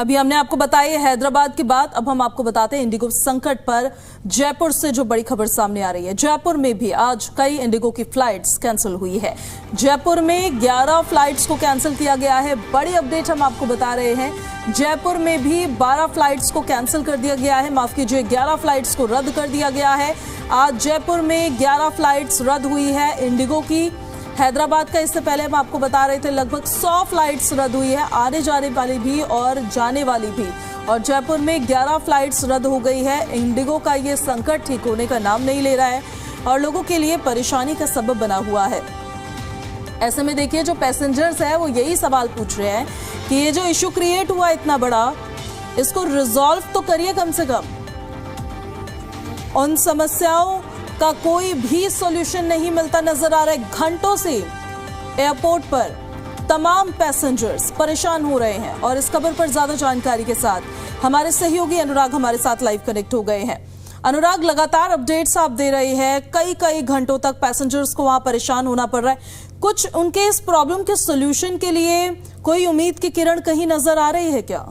अभी हमने आपको बताई हैदराबाद की बात, अब हम आपको बताते हैं इंडिगो संकट पर जयपुर से जो बड़ी खबर सामने आ रही है। जयपुर में भी आज कई इंडिगो की फ्लाइट्स कैंसिल हुई है। जयपुर में 11 फ्लाइट्स को कैंसिल किया गया है। बड़ी अपडेट हम आपको बता रहे हैं। जयपुर में भी 12 फ्लाइट्स को कैंसिल कर दिया गया है, माफ कीजिए 11 फ्लाइट्स को रद्द कर दिया गया है। आज जयपुर में 11 फ्लाइट्स रद्द हुई है इंडिगो की। हैदराबाद का इससे पहले हम आपको बता रहे थे लगभग 100 फ्लाइट्स रद्द हुई है, आने जाने वाली भी और जाने वाली भी। और जयपुर में 11 फ्लाइट्स रद्द हो गई है। इंडिगो का ये संकट ठीक होने का नाम नहीं ले रहा है और लोगों के लिए परेशानी का सबब बना हुआ है। ऐसे में देखिए जो पैसेंजर्स है वो यही सवाल पूछ रहे हैं कि ये जो इशू क्रिएट हुआ इतना बड़ा, इसको रिजॉल्व तो करिए कम से कम। उन समस्याओं का कोई भी सॉल्यूशन नहीं मिलता नजर आ रहा है। घंटों से एयरपोर्ट पर तमाम पैसेंजर्स परेशान हो रहे हैं और इस खबर पर ज्यादा जानकारी के साथ हमारे सहयोगी अनुराग हमारे साथ लाइव कनेक्ट हो गए हैं। अनुराग, लगातार अपडेट्स आप दे रहे हैं, कई घंटों तक पैसेंजर्स को वहां परेशान होना पड़ रहा है। कुछ उनके इस प्रॉब्लम के सॉल्यूशन के लिए कोई उम्मीद की किरण कहीं नजर आ रही है क्या?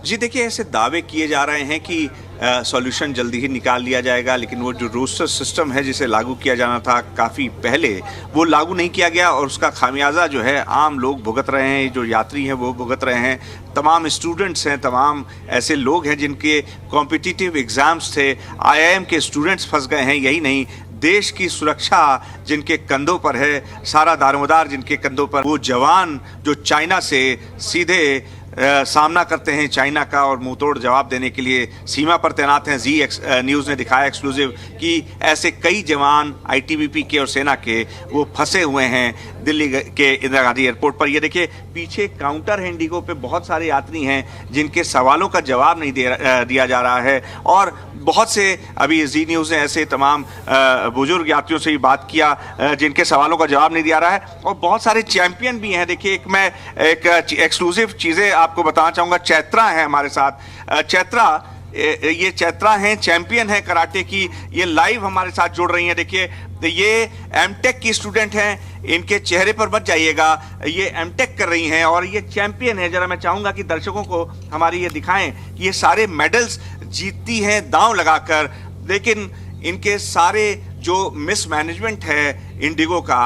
जी देखिए, ऐसे दावे किए जा रहे हैं कि सॉल्यूशन जल्दी ही निकाल लिया जाएगा, लेकिन वो जो रोस्टर सिस्टम है जिसे लागू किया जाना था काफ़ी पहले, वो लागू नहीं किया गया और उसका खामियाजा जो है आम लोग भुगत रहे हैं, जो यात्री हैं वो भुगत रहे हैं। तमाम स्टूडेंट्स हैं, तमाम ऐसे लोग हैं जिनके कॉम्पिटिटिव एग्ज़ाम्स थे, IIM के स्टूडेंट्स फंस गए हैं। यही नहीं, देश की सुरक्षा जिनके कंधों पर है, सारा दारोमदार जिनके कंधों पर, वो जवान जो चाइना से सीधे सामना करते हैं चाइना का और मुंहतोड़ जवाब देने के लिए सीमा पर तैनात हैं। जी न्यूज़ ने दिखाया एक्सक्लूसिव कि ऐसे कई जवान ITBP के और सेना के वो फंसे हुए हैं दिल्ली के इंदिरा गांधी एयरपोर्ट पर। ये देखिए पीछे काउंटर है इंडिगो पे, बहुत सारे यात्री हैं जिनके सवालों का जवाब नहीं दिया जा रहा है। और बहुत से, अभी जी न्यूज़ ने ऐसे तमाम बुजुर्ग यात्रियों से भी बात किया जिनके सवालों का जवाब नहीं दिया रहा है। और बहुत सारे चैंपियन भी हैं। देखिए मैं एक एक्सक्लूसिव चीज़ें आपको बताना चाहूँगा। चैत्रा है हमारे साथ। ये चैत्रा हैं, चैंपियन है कराटे की, ये लाइव हमारे साथ जुड़ रही हैं। देखिए ये M.Tech की स्टूडेंट हैं, इनके चेहरे पर मत जाइएगा, ये M.Tech कर रही हैं और ये चैंपियन है। जरा मैं चाहूँगा कि दर्शकों को हमारी ये दिखाएं कि ये सारे मेडल्स जीतती हैं दांव लगाकर, लेकिन इनके सारे जो मिसमैनेजमेंट है इंडिगो का,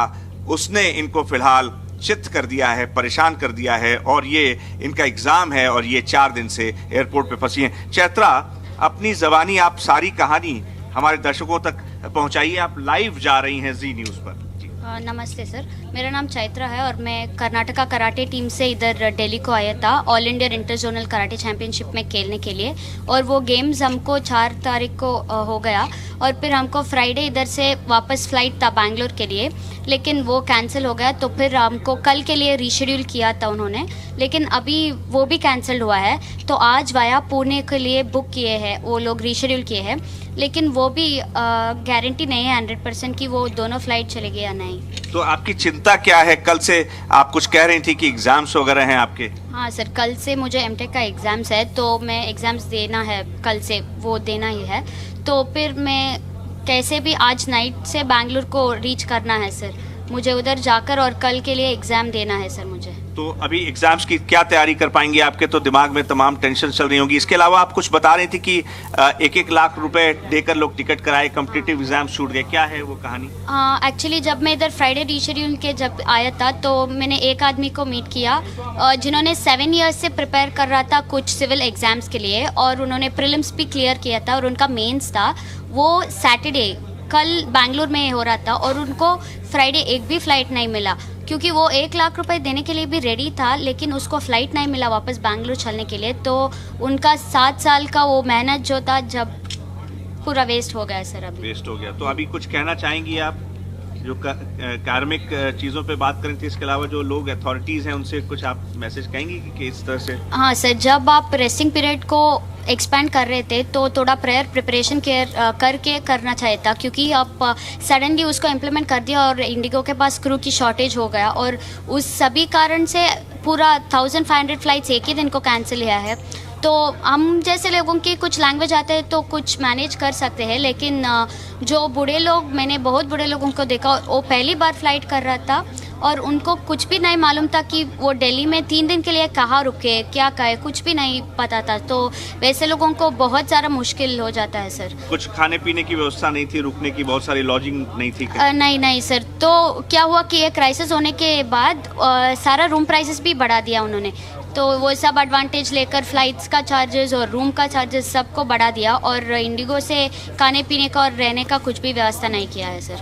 उसने इनको फिलहाल चित कर दिया है, परेशान कर दिया है। और ये इनका एग्ज़ाम है और ये 4 दिन से एयरपोर्ट पे फंसी हैं। चैत्रा, अपनी ज़बानी आप सारी कहानी हमारे दर्शकों तक पहुंचाइए। आप लाइव जा रही हैं जी न्यूज़ पर। नमस्ते सर, मेरा नाम चैत्रा है और मैं कर्नाटका कराटे टीम से इधर दिल्ली को आया था all India inter zonal karate championship में खेलने के लिए। और वो गेम्स हमको 4 तारीख को हो गया और फिर हमको फ्राइडे इधर से वापस फ़्लाइट था बैंगलोर के लिए, लेकिन वो कैंसिल हो गया। तो फिर हमको कल के लिए रीशेड्यूल किया था उन्होंने, लेकिन अभी वो भी कैंसिल हुआ है। तो आज वाया पुणे के लिए बुक किए हैं वो लोग, रीशेड्यूल किए हैं, लेकिन वो भी गारंटी नहीं है 100% कि वो दोनों फ्लाइट चलेगी या नहीं। तो आपकी चिंता क्या है? कल से आप कुछ कह रही थी कि एग्जाम्स वगैरह हैं आपके। हाँ सर, कल से मुझे M.Tech का एग्ज़ाम्स है, तो मैं एग्ज़ाम्स देना है, कल से वो देना ही है। तो फिर मैं कैसे भी आज नाइट से बैंगलोर को रीच करना है सर, मुझे उधर जाकर और कल के लिए एग्ज़ाम देना है सर मुझे। तो अभी एग्जाम्स की क्या तैयारी कर पाएंगे? आपके तो दिमाग में तमाम टेंशन चल रही होंगी। इसके अलावा आप कुछ बता रही थी कि 1-1 लाख रुपए देकर लोग टिकट कराए, कॉम्पिटिटिव एग्जाम छूट गए, क्या है वो कहानी? एक्चुअली जब मैं इधर फ्राइडे रीशेड्यूल के जब आया था तो मैंने एक आदमी को मीट किया जिन्होंने 7 ईयर्स से प्रिपेयर कर रहा था कुछ सिविल एग्जाम्स के लिए, और उन्होंने प्रीलिम्स भी क्लियर किया था और उनका मेंस था वो सैटरडे कल बैंगलोर में हो रहा था और उनको फ्राइडे एक भी फ़्लाइट नहीं मिला, क्योंकि वो 1 लाख रुपए देने के लिए भी रेडी था, लेकिन उसको फ़्लाइट नहीं मिला वापस बैंगलोर चलने के लिए। तो उनका 7 साल का वो मेहनत जो था जब पूरा वेस्ट हो गया सर। अभी वेस्ट हो गया। तो अभी कुछ कहना चाहेंगी आप? जो कार्मिक चीज़ों पे बात करें थी, इसके अलावा जो लोग अथॉरिटीज़ हैं उनसे कुछ आप मैसेज कहेंगी कि इस तरह से? हाँ सर, जब आप रेस्टिंग पीरियड को एक्सपेंड कर रहे थे तो थोड़ा प्रेयर प्रिपरेशन करके करना चाहिए था, क्योंकि आप सडनली उसको इम्प्लीमेंट कर दिया और इंडिगो के पास क्रू की शॉर्टेज हो गया और उस सभी कारण से पूरा 1500 फ्लाइट्स एक ही दिन को कैंसिल हुआ है। तो हम जैसे लोगों की कुछ लैंग्वेज आते हैं तो कुछ मैनेज कर सकते हैं, लेकिन जो बूढ़े लोग, मैंने बहुत बूढ़े लोगों को देखा, वो पहली बार फ्लाइट कर रहा था और उनको कुछ भी नहीं मालूम था कि वो दिल्ली में 3 दिन के लिए कहाँ रुके, क्या कहे, कुछ भी नहीं पता था। तो वैसे लोगों को बहुत ज़्यादा मुश्किल हो जाता है सर। कुछ खाने पीने की व्यवस्था नहीं थी, रुकने की बहुत सारी लॉजिंग नहीं थी? नहीं सर। तो क्या हुआ कि ये क्राइसिस होने के बाद सारा रूम प्राइसेस भी बढ़ा दिया उन्होंने। तो वो सब एडवांटेज लेकर फ्लाइट्स का चार्जेस और रूम का चार्जेस सबको बढ़ा दिया, और इंडिगो से खाने पीने का और रहने का कुछ भी व्यवस्था नहीं किया है सर।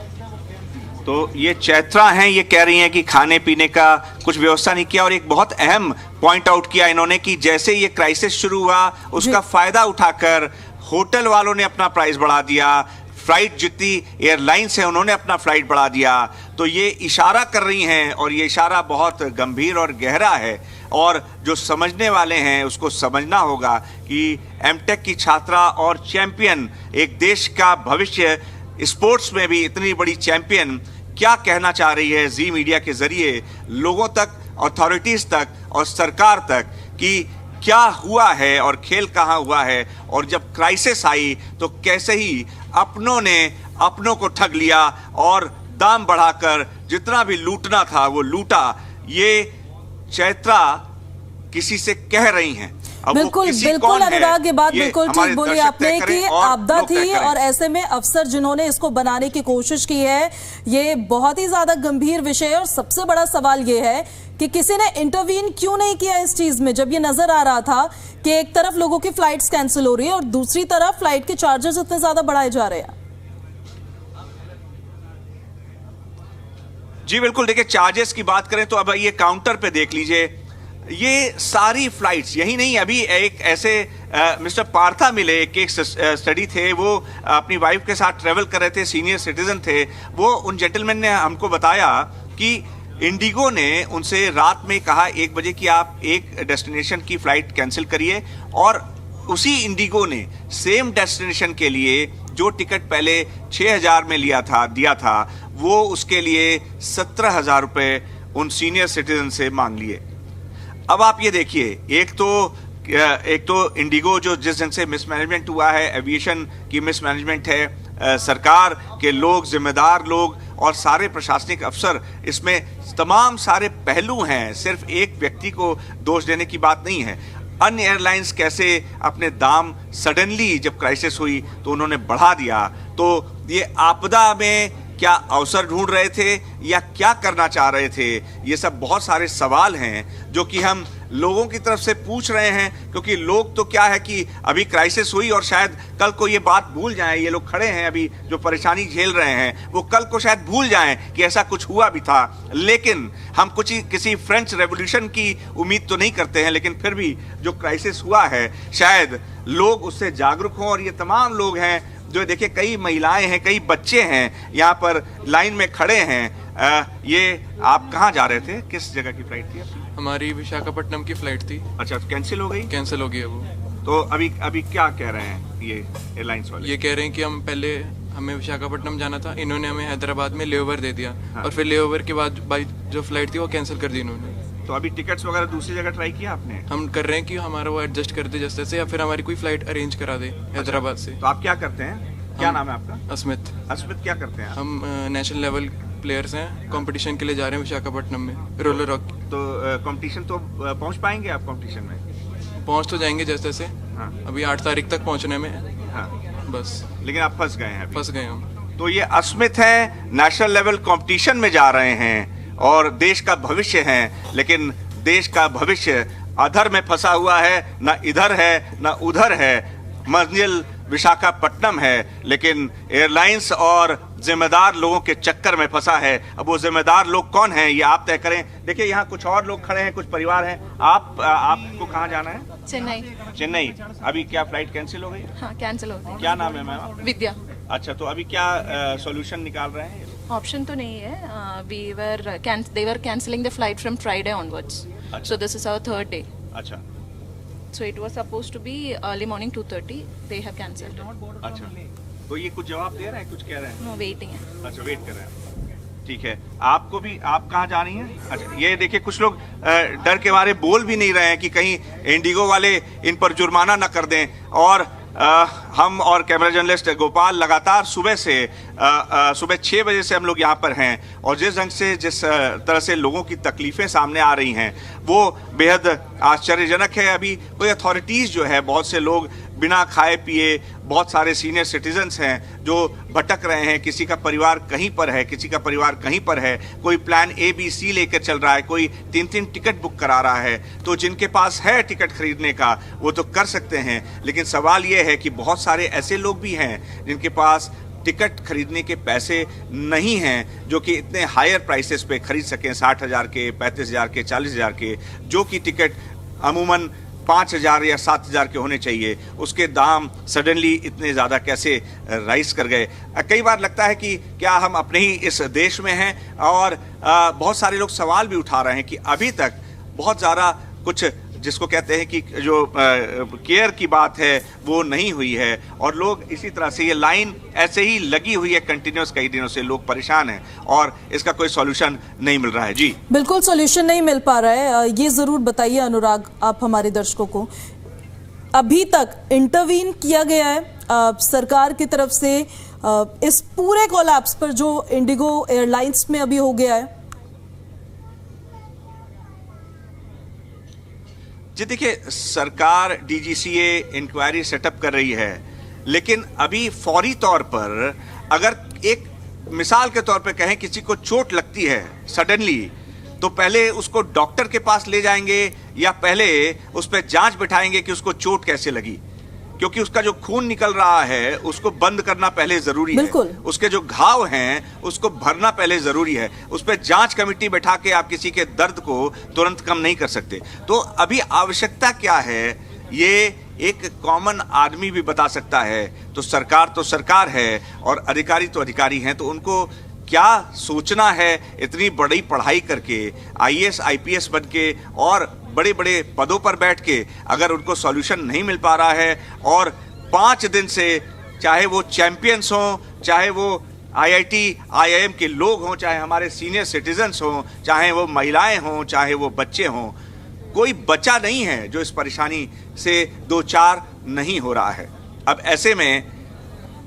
तो ये चैत्रा हैं, ये कह रही हैं कि खाने पीने का कुछ व्यवस्था नहीं किया। और एक बहुत अहम पॉइंट आउट किया इन्होंने कि जैसे ये क्राइसिस शुरू हुआ उसका फायदा उठाकर होटल वालों ने अपना प्राइस बढ़ा दिया, फ्लाइट जितनी एयरलाइंस है उन्होंने अपना फ्लाइट बढ़ा दिया। तो ये इशारा कर रही हैं, और ये इशारा बहुत गंभीर और गहरा है, और जो समझने वाले हैं उसको समझना होगा कि एमटेक की छात्रा और चैंपियन, एक देश का भविष्य, स्पोर्ट्स में भी इतनी बड़ी चैंपियन, क्या कहना चाह रही है जी मीडिया के जरिए लोगों तक, अथॉरिटीज तक और सरकार तक कि क्या हुआ है और खेल कहाँ हुआ है। और जब क्राइसिस आई तो कैसे ही अपनों ने अपनों को ठग लिया और दाम बढ़ाकर जितना भी लूटना था वो लूटा। ये चैत्रा किसी से कह रही हैं। बिल्कुल बिल्कुल अनुराग, ये बात बिल्कुल ठीक बोली आपने कि आपदा थी और ऐसे में अफसर जिन्होंने इसको बनाने की कोशिश की है, ये बहुत ही ज्यादा गंभीर विषय है। और सबसे बड़ा सवाल ये है कि किसी ने इंटरवीन क्यों नहीं किया इस चीज में, जब ये नजर आ रहा था कि एक तरफ लोगों की फ्लाइट्स कैंसिल हो रही है और दूसरी तरफ फ्लाइट के चार्जेस इतने ज्यादा बढ़ाए जा रहे हैं। जी बिल्कुल, देखिए चार्जेस की बात करें तो अब ये काउंटर पे देख लीजिए, ये सारी फ्लाइट्स, यही नहीं, अभी एक ऐसे मिस्टर पार्था मिले, एक स्टडी थे, वो अपनी वाइफ के साथ ट्रेवल कर रहे थे, सीनियर सिटीजन थे। वो उन जेंटलमैन ने हमको बताया कि इंडिगो ने उनसे रात में कहा 1 बजे कि आप एक डेस्टिनेशन की फ्लाइट कैंसिल करिए, और उसी इंडिगो ने सेम डेस्टिनेशन के लिए जो टिकट पहले 6,000 में दिया था वो उसके लिए 17,000 रुपये उन सीनियर सिटीजन से मांग लिए। अब आप ये देखिए, एक तो इंडिगो जो जिस ढंग से मिसमैनेजमेंट हुआ है, एविएशन की मिसमैनेजमेंट है, सरकार के लोग, जिम्मेदार लोग और सारे प्रशासनिक अफसर, इसमें तमाम सारे पहलू हैं, सिर्फ एक व्यक्ति को दोष देने की बात नहीं है। अन्य एयरलाइंस कैसे अपने दाम सडनली जब क्राइसिस हुई तो उन्होंने बढ़ा दिया। तो ये आपदा में क्या अवसर ढूंढ रहे थे या क्या करना चाह रहे थे, ये सब बहुत सारे सवाल हैं जो कि हम लोगों की तरफ से पूछ रहे हैं। क्योंकि लोग तो क्या है कि अभी क्राइसिस हुई और शायद कल को ये बात भूल जाएं, ये लोग खड़े हैं अभी जो परेशानी झेल रहे हैं, वो कल को शायद भूल जाएं कि ऐसा कुछ हुआ भी था। लेकिन हम किसी फ्रेंच रेवोल्यूशन की उम्मीद तो नहीं करते हैं, लेकिन फिर भी जो क्राइसिस हुआ है शायद लोग उससे जागरूक हों। और ये तमाम लोग हैं जो, देखिए कई महिलाएं हैं, कई बच्चे हैं यहाँ पर लाइन में खड़े हैं। ये आप कहाँ जा रहे थे, किस जगह की फ्लाइट थी? हमारी विशाखापट्टनम की फ्लाइट थी। अच्छा, कैंसिल हो गई? कैंसिल हो गई है वो। तो अभी क्या कह रहे हैं ये एयरलाइंस वाले? ये कह रहे हैं कि हमें विशाखापट्टनम जाना था, इन्होंने हमें हैदराबाद में लेओवर दे दिया। हाँ। और फिर लेओवर के बाद जो फ्लाइट थी वो कैंसिल कर दी इन्होंने। तो अभी टिकट्स वगैरह दूसरी जगह ट्राई किया आपने? हम कर रहे हैं कि हमारा वो एडजस्ट कर दे जैसे से, या फिर हमारी कोई फ्लाइट अरेंज करा दे हैदराबाद से। तो आप क्या करते हैं, क्या नाम है आपका? अस्मित। अस्मित, क्या करते हैं आप? हम नेशनल लेवल प्लेयर्स हैं, कंपटीशन के लिए जा रहे हैं विशाखापट्टनम में, रोलर रॉक। तो कंपटीशन तो पहुंच पाएंगे आप कंपटीशन में? पहुंच तो जाएंगे जैसे तैसे। हाँ। अभी 8 तारीख तक पहुंचने में। हाँ। बस। लेकिन आप फंस गए हैं अभी? फंस गए हम। तो ये अस्मित है, नेशनल लेवल कंपटीशन में जा रहे हैं और देश का भविष्य है, लेकिन देश का भविष्य अधर में फंसा हुआ है, ना इधर है ना उधर है। मंजिल विशाखापट्टनम है, लेकिन एयरलाइंस और जिम्मेदार लोगों के चक्कर में फंसा है। अब वो जिम्मेदार लोग कौन हैं ये आप तय करें। देखिए यहाँ कुछ और लोग खड़े हैं, कुछ परिवार हैं। आपको कहाँ जाना है? चेन्नई। चेन्नई। अभी क्या फ्लाइट कैंसिल हो गई? हाँ, कैंसिल हो गई। क्या नाम है मैम? विद्या। अच्छा, तो अभी क्या सॉल्यूशन निकाल रहे हैं? ऑप्शन तो नहीं है। they were canceling the flight from Friday onwards. So this is our 3rd day. अच्छा। So it was supposed to be early morning 2:30. They have cancelled. अच्छा, तो ये कुछ जवाब दे रहे हैं, कुछ कह रहे हैं? No, waiting है। अच्छा, वेट कर रहे हैं। ठीक है, आपको भी, आप कहाँ जा रही हैं? अच्छा, ये देखिए कुछ लोग डर के मारे बोल भी नहीं रहे हैं कि कहीं इंडिगो वाले इन पर जुर्माना न कर दें। और हम और कैमरा जर्नलिस्ट गोपाल लगातार सुबह 6 बजे से हम लोग यहाँ पर हैं और जिस तरह से लोगों की तकलीफें सामने आ रही हैं वो बेहद आश्चर्यजनक है। अभी कोई अथॉरिटीज़ जो है, बहुत से लोग बिना खाए पिए, बहुत सारे सीनियर सिटीजन्स हैं जो भटक रहे हैं, किसी का परिवार कहीं पर है, किसी का परिवार कहीं पर है, कोई प्लान A B C लेकर चल रहा है, कोई 3-3 टिकट बुक करा रहा है। तो जिनके पास है टिकट खरीदने का वो तो कर सकते हैं, लेकिन सवाल ये है कि बहुत सारे ऐसे लोग भी हैं जिनके पास टिकट खरीदने के पैसे नहीं हैं, जो कि इतने हायर प्राइसेस पे खरीद सकें, 60,000 के, 35,000 के, 40,000 के, जो कि टिकट अमूमन 5,000 या 7,000 के होने चाहिए, उसके दाम सडनली इतने ज़्यादा कैसे राइज कर गए। कई बार लगता है कि क्या हम अपने ही इस देश में हैं, और बहुत सारे लोग सवाल भी उठा रहे हैं कि अभी तक बहुत ज़्यादा कुछ जिसको कहते हैं कि जो केयर की बात है वो नहीं हुई है, और लोग इसी तरह से ये लाइन ऐसे ही लगी हुई है कंटिन्यूस, कई दिनों से लोग परेशान हैं और इसका कोई सॉल्यूशन नहीं मिल रहा है। जी बिल्कुल सॉल्यूशन नहीं मिल पा रहा है। ये जरूर बताइए अनुराग, आप हमारे दर्शकों को, अभी तक इंटरवीन किया गया है सरकार की तरफ से इस पूरे कोलैप्स पर जो इंडिगो एयरलाइंस में अभी हो गया है? जी देखिए, सरकार DGCA इंक्वायरी सेटअप कर रही है, लेकिन अभी फौरी तौर पर अगर एक मिसाल के तौर पे कहें किसी को चोट लगती है सडनली, तो पहले उसको डॉक्टर के पास ले जाएंगे या पहले उस पर जांच बिठाएंगे कि उसको चोट कैसे लगी, क्योंकि उसका जो खून निकल रहा है उसको बंद करना पहले जरूरी है, उसके जो घाव हैं उसको भरना पहले जरूरी है, उस पर जांच कमेटी बैठा के आप किसी के दर्द को तुरंत कम नहीं कर सकते। तो अभी आवश्यकता क्या है ये एक कॉमन आदमी भी बता सकता है। तो सरकार है और अधिकारी तो अधिकारी हैं, तो उनको क्या सोचना है इतनी बड़ी पढ़ाई करके, IAS IPS बन के और बड़े बड़े पदों पर बैठ के, अगर उनको सॉल्यूशन नहीं मिल पा रहा है और 5 दिन से, चाहे वो चैंपियंस हों, चाहे वो IIT IIM के लोग हों, चाहे हमारे सीनियर सिटीजन्स हों, चाहे वो महिलाएं हों, चाहे वो बच्चे हों, कोई बच्चा नहीं है जो इस परेशानी से दो चार नहीं हो रहा है। अब ऐसे में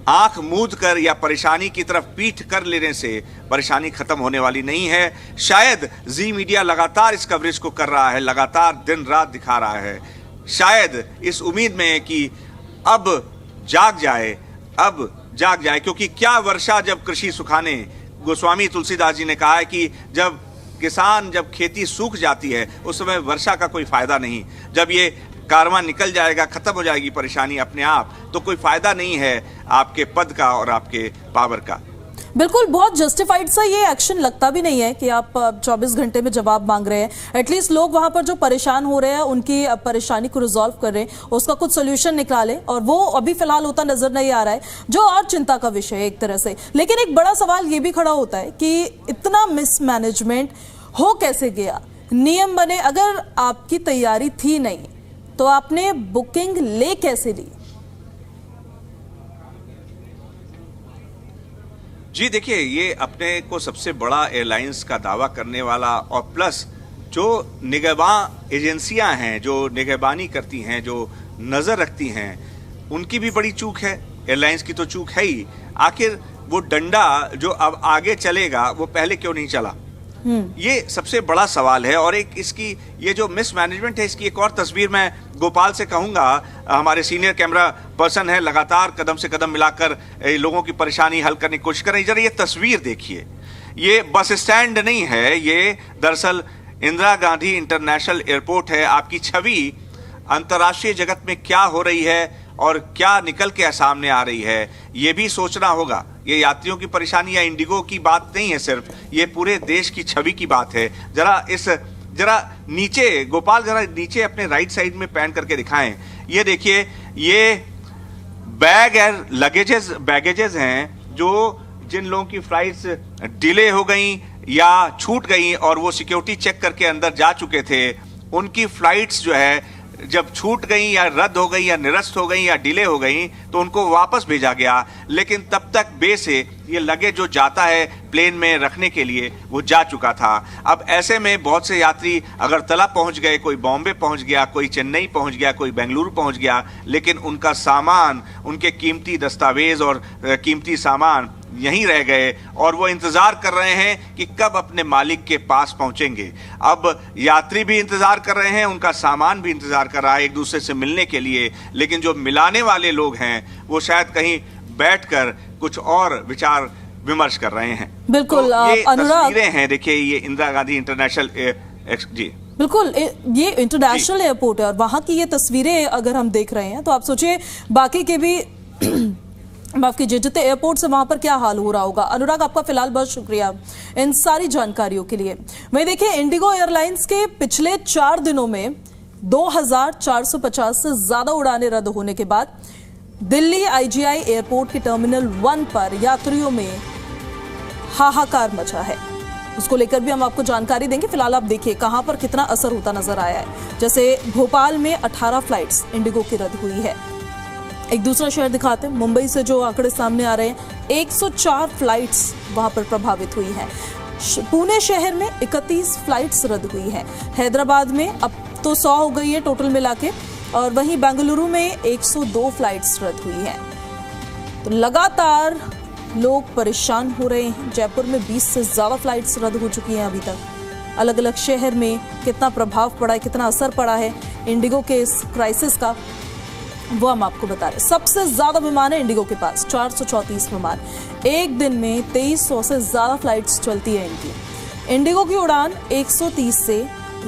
आंख मूंद कर या परेशानी की तरफ पीठ कर लेने से परेशानी खत्म होने वाली नहीं है। शायद जी मीडिया लगातार इस कवरेज को कर रहा है, लगातार दिन रात दिखा रहा है, शायद इस उम्मीद में कि अब जाग जाए, क्योंकि क्या वर्षा जब कृषि सुखाने, गोस्वामी तुलसीदास जी ने कहा है कि जब खेती सूख जाती है उस समय वर्षा का कोई फायदा नहीं, जब ये कारवां निकल जाएगा, खत्म हो जाएगी परेशानी अपने आप, तो कोई फायदा नहीं है आपके पद का और आपके पावर का। बिल्कुल, बहुत जस्टिफाइड सा ये एक्शन लगता भी नहीं है कि आप 24 घंटे में जवाब मांग रहे हैं। एटलीस्ट लोग वहां पर जो परेशान हो रहे हैं उनकी परेशानी को रिजॉल्व कर रहे हैं, उसका कुछ सोल्यूशन निकालें, और वो अभी फिलहाल होता नजर नहीं आ रहा है, जो और चिंता का विषय है एक तरह से। लेकिन एक बड़ा सवाल ये भी खड़ा होता है कि इतना मिसमैनेजमेंट हो कैसे गया? नियम बने, अगर आपकी तैयारी थी नहीं तो आपने बुकिंग ले कैसे ली? जी देखिए, ये अपने को सबसे बड़ा एयरलाइंस का दावा करने वाला और प्लस जो निगहबान एजेंसियां हैं, जो निगहबानी करती हैं, जो नज़र रखती हैं, उनकी भी बड़ी चूक है। एयरलाइंस की तो चूक है ही, आखिर वो डंडा जो अब आगे चलेगा वो पहले क्यों नहीं चला, ये सबसे बड़ा सवाल है। और एक इसकी ये जो मिसमैनेजमेंट है, इसकी एक और तस्वीर मैं गोपाल से कहूँगा, हमारे सीनियर कैमरा पर्सन है, लगातार कदम से कदम मिलाकर लोगों की परेशानी हल करने की कोशिश कर रहे हैं। जरा ये तस्वीर देखिए, ये बस स्टैंड नहीं है, ये दरअसल इंदिरा गांधी इंटरनेशनल एयरपोर्ट है। आपकी छवि अंतर्राष्ट्रीय जगत में क्या हो रही है और क्या निकल के सामने आ रही है, ये भी सोचना होगा। ये यात्रियों की परेशानी या इंडिगो की बात नहीं है सिर्फ, ये पूरे देश की छवि की बात है। जरा नीचे गोपाल, जरा नीचे अपने राइट साइड में पैन करके दिखाएं। ये देखिए, ये बैगेजेस हैं जो जिन लोगों की फ्लाइट्स डिले हो गई या छूट गई और वो सिक्योरिटी चेक करके अंदर जा चुके थे, उनकी फ्लाइट्स जो है जब छूट गई या रद्द हो गई या निरस्त हो गई या डिले हो गई तो उनको वापस भेजा गया, लेकिन तब तक बे से ये लगेज जो जाता है प्लेन में रखने के लिए वो जा चुका था। अब ऐसे में बहुत से यात्री अगरतला पहुंच गए, कोई बॉम्बे पहुंच गया, कोई चेन्नई पहुंच गया, कोई बेंगलुरु पहुंच गया, लेकिन उनका सामान, उनके कीमती दस्तावेज और कीमती सामान यहीं रह गए और वो इंतजार कर रहे हैं कि कब अपने मालिक के पास पहुंचेंगे। अब यात्री भी इंतजार कर रहे हैं, उनका सामान भी इंतजार कर रहा है एक दूसरे से मिलने के लिए, लेकिन जो मिलाने वाले लोग हैं वो शायद कहीं बैठकर कुछ और विचार विमर्श कर रहे हैं। बिल्कुल तो ये अनुराग, तस्वीरें हैं, देखिए ये इंदिरा गांधी इंटरनेशनल जी बिल्कुल ये इंटरनेशनल एयरपोर्ट है और वहां की ये तस्वीरें अगर हम देख रहे हैं तो आप सोचिए बाकी के भी माफ कीजिए जितने एयरपोर्ट से वहां पर क्या हाल हो रहा होगा। अनुराग, आपका फिलहाल बहुत शुक्रिया इन सारी जानकारियों के लिए। वहीं देखिए, इंडिगो एयरलाइंस के पिछले 4 दिनों में 2450 से ज्यादा उड़ानें रद्द होने के बाद दिल्ली आईजीआई एयरपोर्ट के टर्मिनल 1 पर यात्रियों में हाहाकार मचा है। उसको लेकर भी हम आपको जानकारी देंगे। फिलहाल आप देखिए कहां पर कितना असर होता नजर आया है। जैसे भोपाल में 18 फ्लाइट्स इंडिगो की रद्द हुई है। एक दूसरा शहर दिखाते हैं, मुंबई से जो आंकड़े सामने आ रहे हैं, 104 फ्लाइट्स वहां पर प्रभावित हुई हैं। पुणे शहर में 31 फ्लाइट्स रद्द हुई हैं। हैदराबाद में अब तो 100 हो गई है टोटल मिला के, और वहीं बेंगलुरु में 102 फ्लाइट्स रद्द हुई हैं। तो लगातार लोग परेशान हो रहे हैं। जयपुर में 20 से ज्यादा फ्लाइट्स रद्द हो चुकी हैं अभी तक। अलग अलग शहर में कितना प्रभाव पड़ा है, कितना असर पड़ा है इंडिगो के इस क्राइसिस का, वो हम आपको बता रहे हैं। सबसे ज्यादा विमान है इंडिगो के पास, 434 विमान। एक दिन में 2300 से ज्यादा फ्लाइट्स चलती है इनकी। इंडिगो की उड़ान 130 से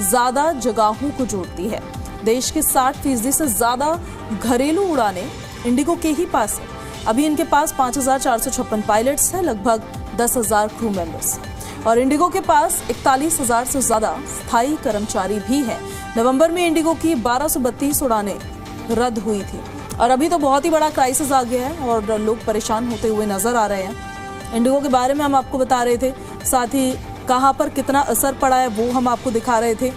ज्यादा जगहों को जोड़ती है। देश के 60% से ज्यादा घरेलू उड़ानें इंडिगो के ही पास है। अभी इनके पास 5456 पायलट्स हैं, लगभग 10,000 क्रू मेंबर्स, और इंडिगो के पास 41,000 से ज्यादा स्थायी कर्मचारी भी हैं। नवंबर में इंडिगो की 1232 उड़ानें रद्द हुई थी और अभी तो बहुत ही बड़ा क्राइसिस आ गया है और लोग परेशान होते हुए नजर आ रहे हैं। इंडिगो के बारे में हम आपको बता रहे थे, साथ ही कहां पर कितना असर पड़ा है वो हम आपको दिखा रहे थे।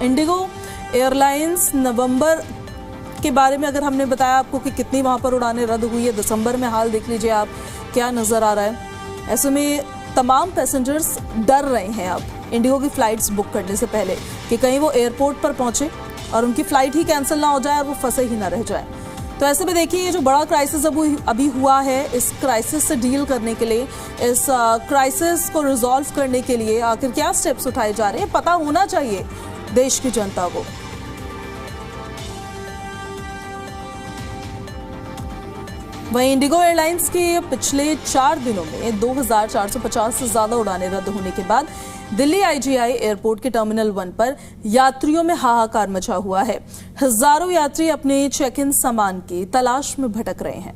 इंडिगो एयरलाइंस नवंबर के बारे में अगर हमने बताया आपको कि कितनी वहां पर उड़ानें रद्द हुई है, दिसंबर में हाल देख लीजिए आप क्या नजर आ रहा है। ऐसे में तमाम पैसेंजर्स डर रहे हैं अब इंडिगो की फ्लाइट्स बुक करने से पहले कि कहीं वो एयरपोर्ट पर पहुंचे और उनकी फ्लाइट ही कैंसिल ना हो जाए और वो फंसे ही ना रह जाए। तो ऐसे में देखिए, ये जो बड़ा क्राइसिस अभी हुआ है, इस क्राइसिस से डील करने के लिए, इस क्राइसिस को रिजॉल्व करने के लिए आखिर क्या स्टेप्स उठाए जा रहे हैं, पता होना चाहिए देश की जनता को। वहीं इंडिगो एयरलाइंस के पिछले 4 दिनों में 2450 से ज्यादा उड़ानें रद्द होने के बाद दिल्ली आईजीआई एयरपोर्ट के टर्मिनल 1 पर यात्रियों में हाहाकार मचा हुआ है। हजारों यात्री अपने चेक इन सामान की तलाश में भटक रहे हैं।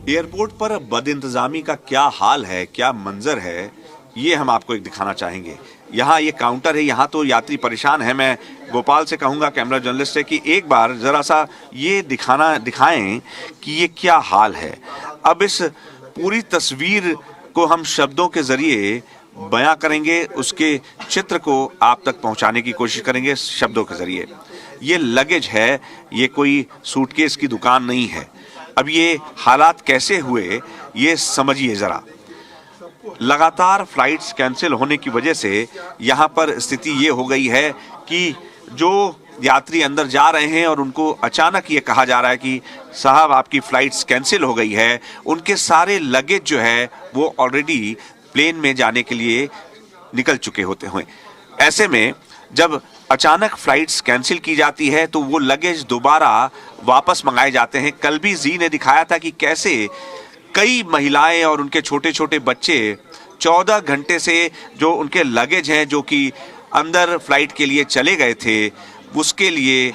एयरपोर्ट पर बदइंतजामी का क्या हाल है, क्या मंजर है, ये हम आपको एक दिखाना चाहेंगे। यहाँ ये काउंटर है, यहाँ तो यात्री परेशान है। मैं गोपाल से कहूँगा, कैमरा जर्नलिस्ट है, कि एक बार जरा सा ये दिखाएं कि ये क्या हाल है। अब इस पूरी तस्वीर को हम शब्दों के जरिए बयां करेंगे, उसके चित्र को आप तक पहुंचाने की कोशिश करेंगे शब्दों के जरिए। ये लगेज है, ये कोई सूटकेस की दुकान नहीं है। अब ये हालात कैसे हुए ये समझिए जरा। लगातार फ्लाइट्स कैंसिल होने की वजह से यहाँ पर स्थिति ये हो गई है कि जो यात्री अंदर जा रहे हैं और उनको अचानक ये कहा जा रहा है कि साहब आपकी फ्लाइट्स कैंसिल हो गई है, उनके सारे लगेज जो है वो ऑलरेडी प्लेन में जाने के लिए निकल चुके होते हैं। ऐसे में जब अचानक फ्लाइट्स कैंसिल की जाती है तो वो लगेज दोबारा वापस मंगाए जाते हैं। कल भी जी ने दिखाया था कि कैसे कई महिलाएं और उनके छोटे छोटे बच्चे 14 घंटे से जो उनके लगेज हैं जो कि अंदर फ्लाइट के लिए चले गए थे, उसके लिए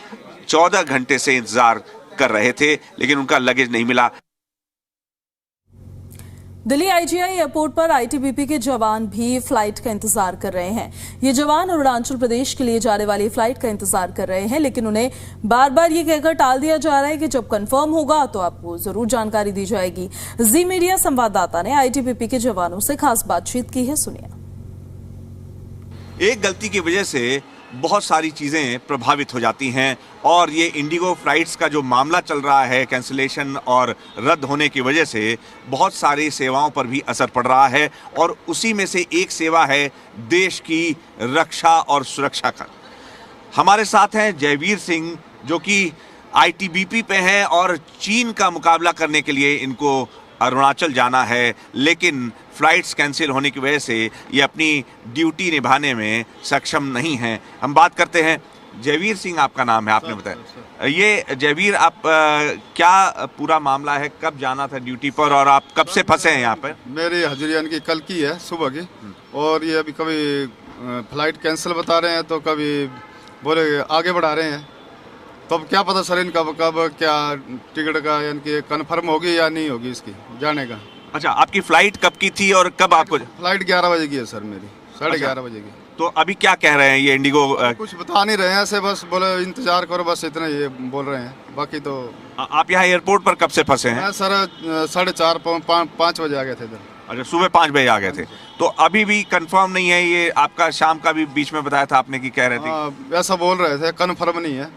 14 घंटे से इंतजार कर रहे थे, लेकिन उनका लगेज नहीं मिला। दिल्ली आईजीआई एयरपोर्ट पर आईटीबीपी के जवान भी फ्लाइट का इंतजार कर रहे हैं। ये जवान अरुणाचल प्रदेश के लिए जाने वाली फ्लाइट का इंतजार कर रहे हैं, लेकिन उन्हें बार बार ये कहकर टाल दिया जा रहा है कि जब कंफर्म होगा तो आपको जरूर जानकारी दी जाएगी। जी मीडिया संवाददाता ने आईटीबीपी के जवानों से खास बातचीत की है, सुनिए। एक गलती की वजह से बहुत सारी चीज़ें प्रभावित हो जाती हैं और ये इंडिगो फ्लाइट्स का जो मामला चल रहा है कैंसिलेशन और रद्द होने की वजह से बहुत सारी सेवाओं पर भी असर पड़ रहा है और उसी में से एक सेवा है देश की रक्षा और सुरक्षा का। हमारे साथ हैं जयवीर सिंह जो कि आईटीबीपी पे हैं और चीन का मुकाबला करने के लिए इनको अरुणाचल जाना है, लेकिन फ्लाइट्स कैंसिल होने की वजह से ये अपनी ड्यूटी निभाने में सक्षम नहीं हैं। हम बात करते हैं, जयवीर सिंह आपका नाम है, आपने बताया। ये जयवीर, आप क्या पूरा मामला है, कब जाना था ड्यूटी पर और आप कब से फंसे हैं यहाँ पर? मेरी हजरियान की कल की है सुबह की, और ये अभी कभी फ्लाइट कैंसिल बता रहे हैं तो कभी बोले आगे बढ़ा रहे हैं, तो अब क्या पता सर इनका कब क्या टिकट का यानी कि कन्फर्म होगी या नहीं होगी इसकी जाने का। अच्छा, आपकी फ्लाइट कब की थी और कब आपको? फ्लाइट 11 बजे की है सर मेरी, 11:30 बजे की। तो अभी क्या कह रहे हैं ये इंडिगो? कुछ बता नहीं रहे हैं, ऐसे बस बोले इंतजार करो, बस इतना ये बोल रहे हैं, बाकी तो। आप यहाँ एयरपोर्ट पर कब से फंसे हैं? मैं सर 4:30 5 बजे आ गए थे इधर। अच्छा, सुबह 5 बजे आ गए थे, तो अभी भी कंफर्म नहीं है ये? आपका शाम का भी बीच में बताया था आपने कि कह रहे थे। ऐसा बोल रहे थे, कन्फर्म नहीं है।